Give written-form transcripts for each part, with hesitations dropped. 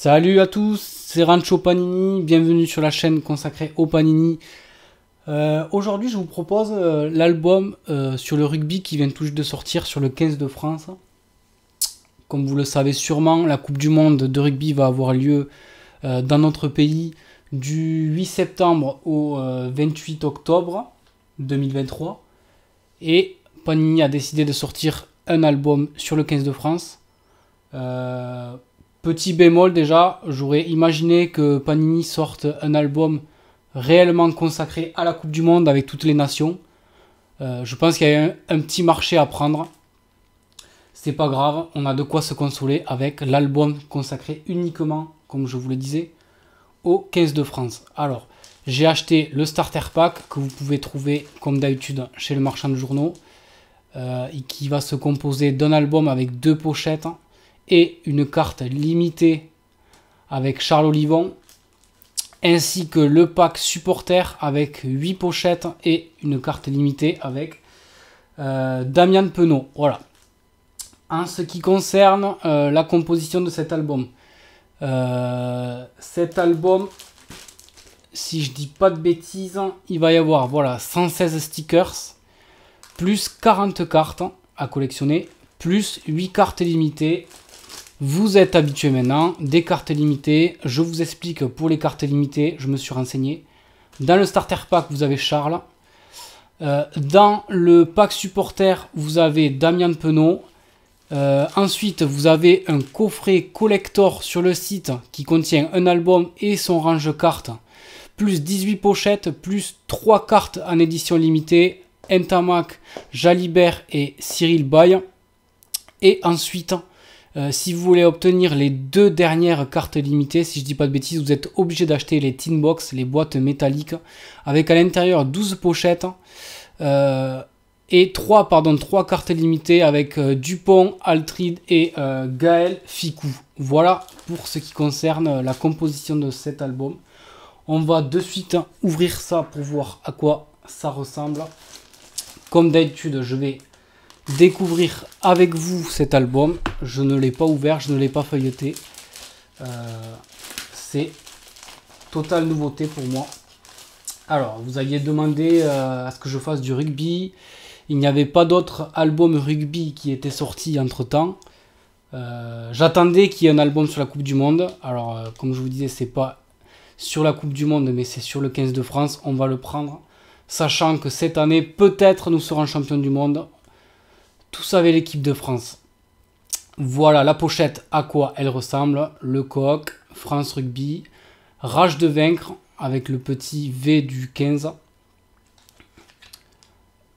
Salut à tous, c'est Rancho Panini, bienvenue sur la chaîne consacrée au Panini. Aujourd'hui je vous propose l'album sur le rugby qui vient tout juste de sortir sur le 15 de France. Comme vous le savez sûrement, la Coupe du Monde de rugby va avoir lieu dans notre pays du 8 septembre au 28 octobre 2023. Et Panini a décidé de sortir un album sur le 15 de France. Petit bémol déjà, j'aurais imaginé que Panini sorte un album réellement consacré à la Coupe du Monde avec toutes les nations. Je pense qu'il y a un petit marché à prendre. C'est pas grave, on a de quoi se consoler avec l'album consacré uniquement, comme je vous le disais, au 15 de France. Alors, j'ai acheté le starter pack que vous pouvez trouver comme d'habitude chez le marchand de journaux. Et qui va se composer d'un album avec 2 pochettes et une carte limitée avec Charles Olivon, ainsi que le pack supporter avec 8 pochettes et une carte limitée avec Damian Penaud. Voilà. En ce qui concerne la composition de cet album, si je dis pas de bêtises, il va y avoir voilà 116 stickers, plus 40 cartes à collectionner, plus 8 cartes limitées. Vous êtes habitués maintenant, des cartes limitées. Je vous explique pour les cartes limitées, je me suis renseigné. Dans le starter pack, vous avez Charles. Dans le pack supporter, vous avez Damian Penaud. Ensuite, vous avez un coffret collector sur le site qui contient un album et son range cartes, plus 18 pochettes, plus 3 cartes en édition limitée, Ntamak, Jalibert et Cyril Bay. Et ensuite, si vous voulez obtenir les 2 dernières cartes limitées, si je dis pas de bêtises, vous êtes obligé d'acheter les tin box, les boîtes métalliques, avec à l'intérieur 12 pochettes et 3 cartes limitées avec Dupont, Altrid et Gaël Ficou. Voilà pour ce qui concerne la composition de cet album. On va de suite ouvrir ça pour voir à quoi ça ressemble. Comme d'habitude, je vais découvrir avec vous cet album. Je ne l'ai pas ouvert, je ne l'ai pas feuilleté. C'est totale nouveauté pour moi. Alors, vous aviez demandé à ce que je fasse du rugby. Il n'y avait pas d'autres albums rugby qui étaient sortis entre temps. J'attendais qu'il y ait un album sur la Coupe du Monde. Alors, comme je vous disais, c'est pas sur la Coupe du Monde, mais c'est sur le 15 de France. On va le prendre, sachant que cette année, peut-être nous serons champions du monde. Tout ça avec l'équipe de France. Voilà la pochette, à quoi elle ressemble. Le coq, France Rugby, rage de vaincre avec le petit V du 15.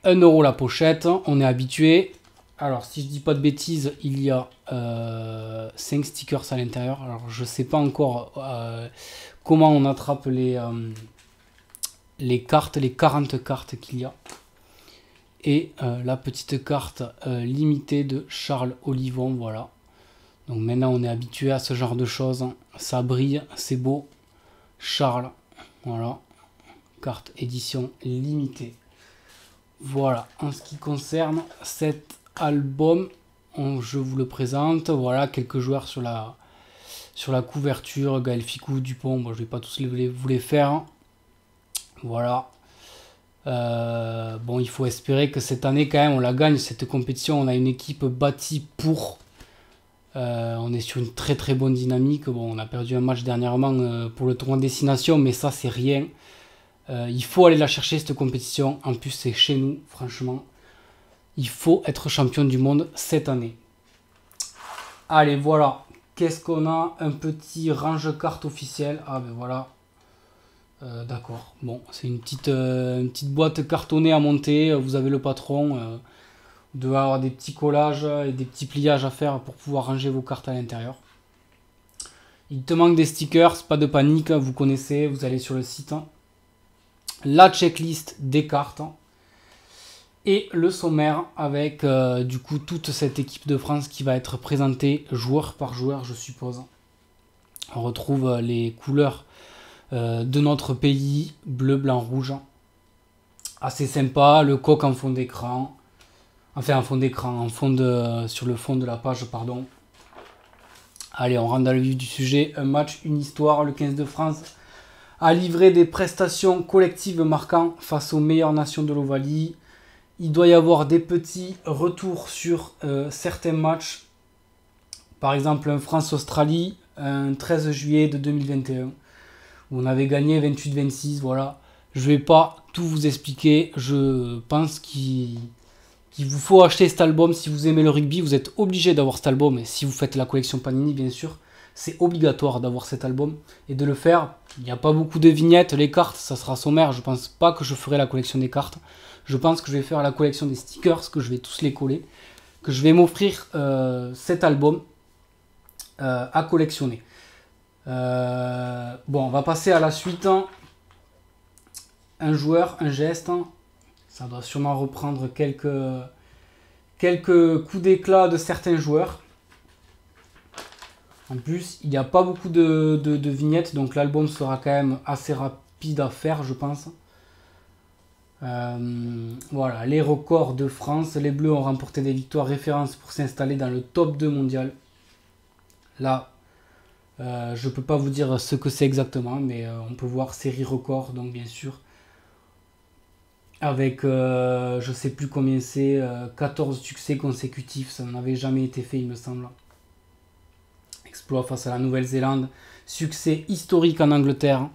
1 € la pochette, on est habitué. Alors si je dis pas de bêtises, il y a 5 stickers à l'intérieur. Alors je sais pas encore comment on attrape les cartes, les 40 cartes qu'il y a. Et la petite carte limitée de Charles Olivon, voilà. Donc maintenant on est habitué à ce genre de choses. Ça brille, c'est beau. Charles, voilà. Carte édition limitée. Voilà, en ce qui concerne cet album, je vous le présente. Voilà, quelques joueurs sur la couverture. Gaël Ficou, Dupont, bon, je vais pas tous vous les faire. Voilà. Bon, il faut espérer que cette année quand même on la gagne cette compétition. On a une équipe bâtie pour. On est sur une très très bonne dynamique. Bon, on a perdu un match dernièrement pour le tournoi de destination, mais ça c'est rien. Il faut aller la chercher cette compétition. En plus c'est chez nous, franchement. Il faut être champion du monde cette année. Allez, voilà. Qu'est-ce qu'on a? Un petit range carte officiel. Ah ben voilà. D'accord, bon, c'est une petite boîte cartonnée à monter. Vous avez le patron. Vous devez avoir des petits collages et des petits pliages à faire pour pouvoir ranger vos cartes à l'intérieur. Il te manque des stickers, pas de panique, vous connaissez, vous allez sur le site. La checklist des cartes. Et le sommaire avec du coup toute cette équipe de France qui va être présentée joueur par joueur, je suppose. On retrouve les couleurs de notre pays, bleu, blanc, rouge. Assez sympa, le coq en fond d'écran. Enfin en fond d'écran, sur le fond de la page, pardon. Allez, on rentre dans le vif du sujet. Un match, une histoire. Le 15 de France a livré des prestations collectives marquantes face aux meilleures nations de l'Ovalie. Il doit y avoir des petits retours sur certains matchs. Par exemple, un France-Australie, un 13 juillet de 2021, où on avait gagné 28-26. Voilà. Je ne vais pas tout vous expliquer. Je pense qu'il vous faut acheter cet album. Si vous aimez le rugby, vous êtes obligé d'avoir cet album. Et si vous faites la collection Panini, bien sûr, c'est obligatoire d'avoir cet album et de le faire. Il n'y a pas beaucoup de vignettes. Les cartes, ça sera sommaire. Je ne pense pas que je ferai la collection des cartes. Je pense que je vais faire la collection des stickers, que je vais tous les coller. Que je vais m'offrir cet album à collectionner. Bon, on va passer à la suite. Un joueur, un geste. Ça doit sûrement reprendre quelques coups d'éclat de certains joueurs. En plus, il n'y a pas beaucoup de vignettes, donc l'album sera quand même assez rapide à faire, je pense. Voilà, les records de France. Les Bleus ont remporté des victoires références pour s'installer dans le top 2 mondial. Là, je ne peux pas vous dire ce que c'est exactement, mais on peut voir série record, donc bien sûr. Avec, je ne sais plus combien c'est, 14 succès consécutifs. Ça n'avait jamais été fait, il me semble. Exploit face à la Nouvelle-Zélande. Succès historique en Angleterre.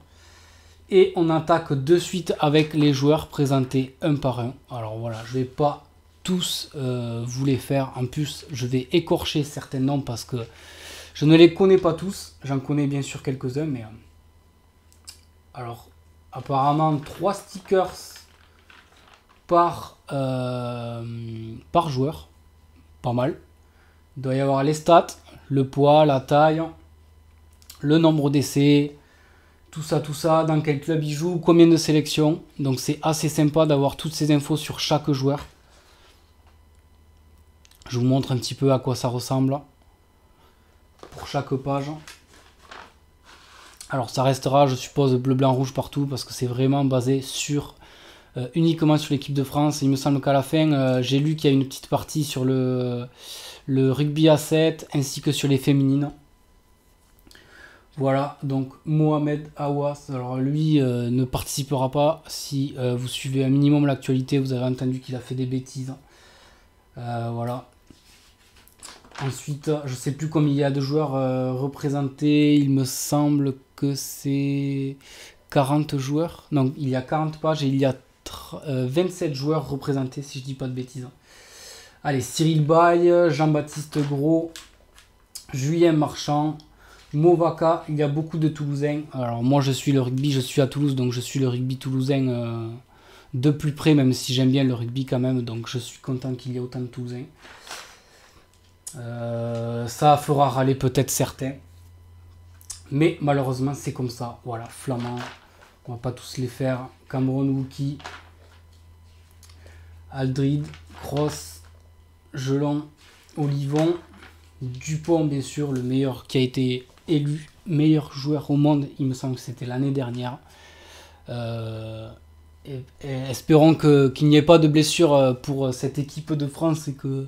Et on attaque de suite avec les joueurs présentés un par un. Alors voilà, je ne vais pas tous vous les faire. En plus, je vais écorcher certains noms parce que je ne les connais pas tous. J'en connais bien sûr quelques-uns, mais... alors, apparemment, 3 stickers par joueur. Pas mal. Il doit y avoir les stats, le poids, la taille, le nombre d'essais, tout ça, dans quel club il joue, combien de sélections. Donc c'est assez sympa d'avoir toutes ces infos sur chaque joueur. Je vous montre un petit peu à quoi ça ressemble pour chaque page. Alors ça restera, je suppose, bleu, blanc, rouge partout parce que c'est vraiment basé sur uniquement sur l'équipe de France. Il me semble qu'à la fin, j'ai lu qu'il y a une petite partie sur le rugby à 7 ainsi que sur les féminines. Voilà, donc Mohamed Awas, alors lui ne participera pas. Si vous suivez un minimum l'actualité, vous avez entendu qu'il a fait des bêtises. Voilà. Ensuite, je sais plus combien il y a de joueurs représentés. Il me semble que c'est 40 joueurs. Non, il y a 40 pages et il y a 27 joueurs représentés, si je dis pas de bêtises. Allez, Cyril Baye, Jean-Baptiste Gros, Julien Marchand, Movaka. Il y a beaucoup de Toulousains. Alors moi je suis le rugby, je suis à Toulouse, donc je suis le rugby toulousain de plus près, même si j'aime bien le rugby quand même, donc je suis content qu'il y ait autant de Toulousains. Ça fera râler peut-être certains, mais malheureusement c'est comme ça. Voilà, Flamand, on va pas tous les faire. Cameron Wookie, Aldrid, Cross, Gelon, Olivon, Dupont bien sûr, le meilleur qui a été élu meilleur joueur au monde, il me semble que c'était l'année dernière. Et espérons qu'il n'y ait pas de blessure pour cette équipe de France et que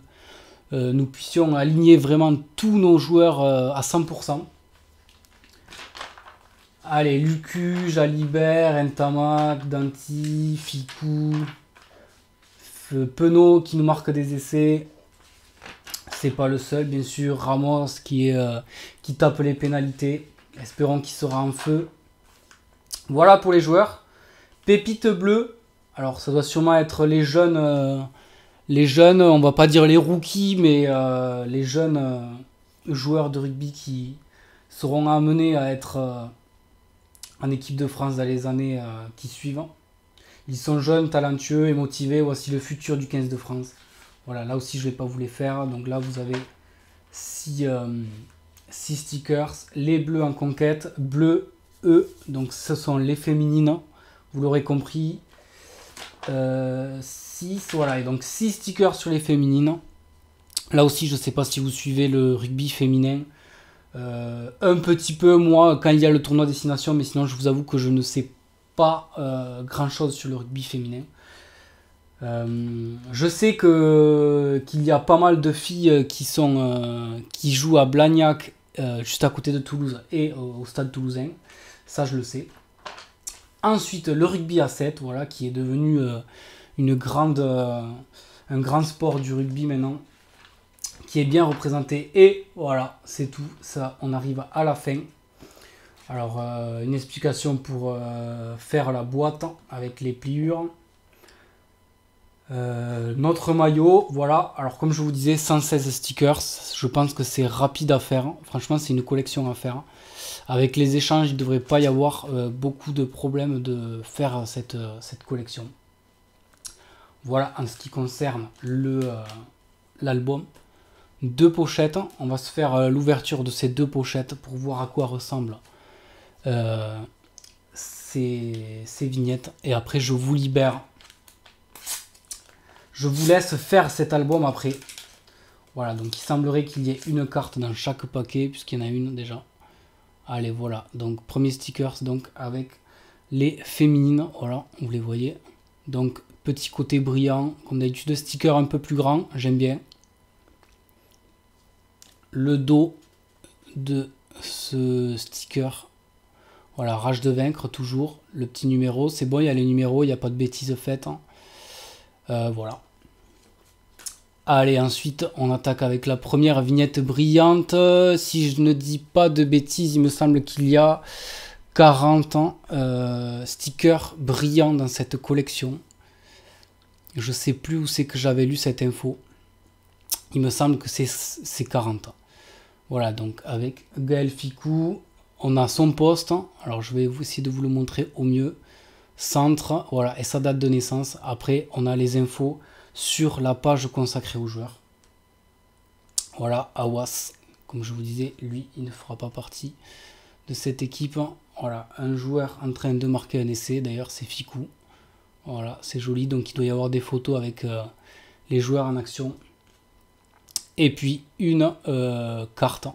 nous puissions aligner vraiment tous nos joueurs à 100%. Allez, Lucu, Jalibert, Ntamak, Danti, Ficou, Penaud qui nous marque des essais. C'est pas le seul, bien sûr. Ramos qui tape les pénalités. Espérons qu'il sera en feu. Voilà pour les joueurs. Pépite bleue. Alors ça doit sûrement être les jeunes, on va pas dire les rookies, mais les jeunes joueurs de rugby qui seront amenés à être en équipe de France dans les années qui suivent. Ils sont jeunes, talentueux et motivés. Voici le futur du 15 de France. Voilà, là aussi je ne vais pas vous les faire. Donc là vous avez 6 stickers. Les bleus en conquête. Bleu, E. Donc ce sont les féminines. Vous l'aurez compris. 6. Voilà, et donc 6 stickers sur les féminines. Là aussi je ne sais pas si vous suivez le rugby féminin. Un petit peu moi quand il y a le tournoi destination, mais sinon je vous avoue que je ne sais pas grand chose sur le rugby féminin. Je sais qu'il y a pas mal de filles qui jouent à Blagnac juste à côté de Toulouse et au stade toulousain. Ça, je le sais. Ensuite, le rugby à 7, voilà, qui est devenu un grand sport du rugby maintenant, qui est bien représenté. Et voilà, c'est tout. Ça, on arrive à la fin. Alors, une explication pour faire la boîte avec les pliures. Notre maillot, voilà. Alors, comme je vous disais, 116 stickers. Je pense que c'est rapide à faire. Franchement, c'est une collection à faire. Avec les échanges, il ne devrait pas y avoir beaucoup de problèmes de faire cette collection. Voilà en ce qui concerne l'album. 2 pochettes. On va se faire l'ouverture de ces 2 pochettes pour voir à quoi ressemblent ces vignettes. Et après, je vous libère. Je vous laisse faire cet album après. Voilà, donc il semblerait qu'il y ait une carte dans chaque paquet, puisqu'il y en a une déjà. Allez, voilà. Donc, premier stickers donc avec les féminines. Voilà, vous les voyez. Donc, petit côté brillant. Comme d'habitude, sticker un peu plus grand. J'aime bien. Le dos de ce sticker. Voilà, rage de vaincre, toujours. Le petit numéro. C'est bon, il y a les numéros. Il n'y a pas de bêtises faites. Voilà. Allez, ensuite, on attaque avec la première vignette brillante. Si je ne dis pas de bêtises, il me semble qu'il y a 40 stickers brillants dans cette collection. Je ne sais plus où c'est que j'avais lu cette info. Il me semble que c'est 40. Voilà, donc avec Gaël Ficou, on a son poste. Alors, je vais essayer de vous le montrer au mieux. Centre, voilà, et sa date de naissance. Après, on a les infos sur la page consacrée aux joueurs. Voilà, Awas, comme je vous disais, lui, il ne fera pas partie de cette équipe. Voilà, un joueur en train de marquer un essai, d'ailleurs c'est Ficou. Voilà, c'est joli, donc il doit y avoir des photos avec les joueurs en action. Et puis une carte,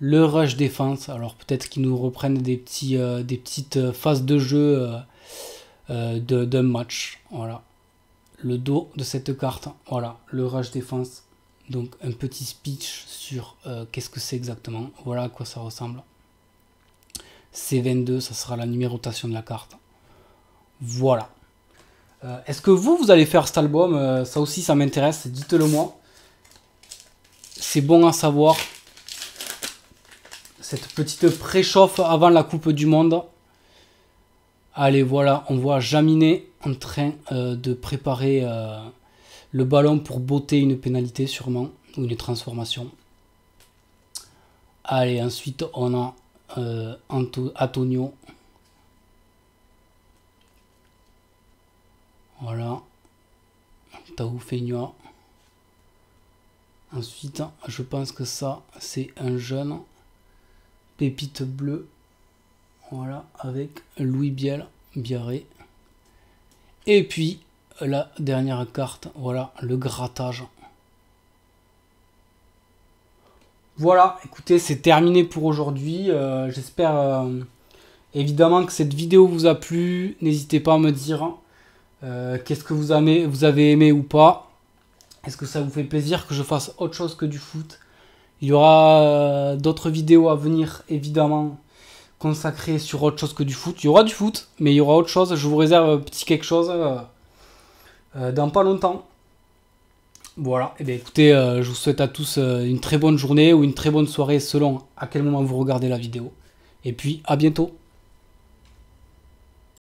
le rush défense. Alors peut-être qu'ils nous reprennent des petites phases de jeu d'un match. Voilà. Le dos de cette carte, voilà, le rush défense. Donc un petit speech sur qu'est-ce que c'est exactement. Voilà à quoi ça ressemble. C22, ça sera la numérotation de la carte. Voilà. Est-ce que vous allez faire cet album? Ça aussi, ça m'intéresse. Dites-le moi. C'est bon à savoir. Cette petite préchauffe avant la Coupe du Monde. Allez, voilà, on voit Jaminet en train de préparer le ballon pour botter une pénalité sûrement, ou une transformation. Allez, ensuite on a Antonio. Voilà. Taoufeignoa. Ensuite, je pense que ça, c'est un jeune. Pépite bleue. Voilà, avec Louis Biarré. Et puis, la dernière carte, voilà, le grattage. Voilà, écoutez, c'est terminé pour aujourd'hui. J'espère évidemment que cette vidéo vous a plu. N'hésitez pas à me dire qu'est-ce que vous avez aimé ou pas. Est-ce que ça vous fait plaisir que je fasse autre chose que du foot? Il y aura d'autres vidéos à venir, évidemment, consacrées sur autre chose que du foot. Il y aura du foot, mais il y aura autre chose. Je vous réserve un petit quelque chose dans pas longtemps. Voilà, et bien écoutez, je vous souhaite à tous une très bonne journée ou une très bonne soirée selon à quel moment vous regardez la vidéo. Et puis, à bientôt.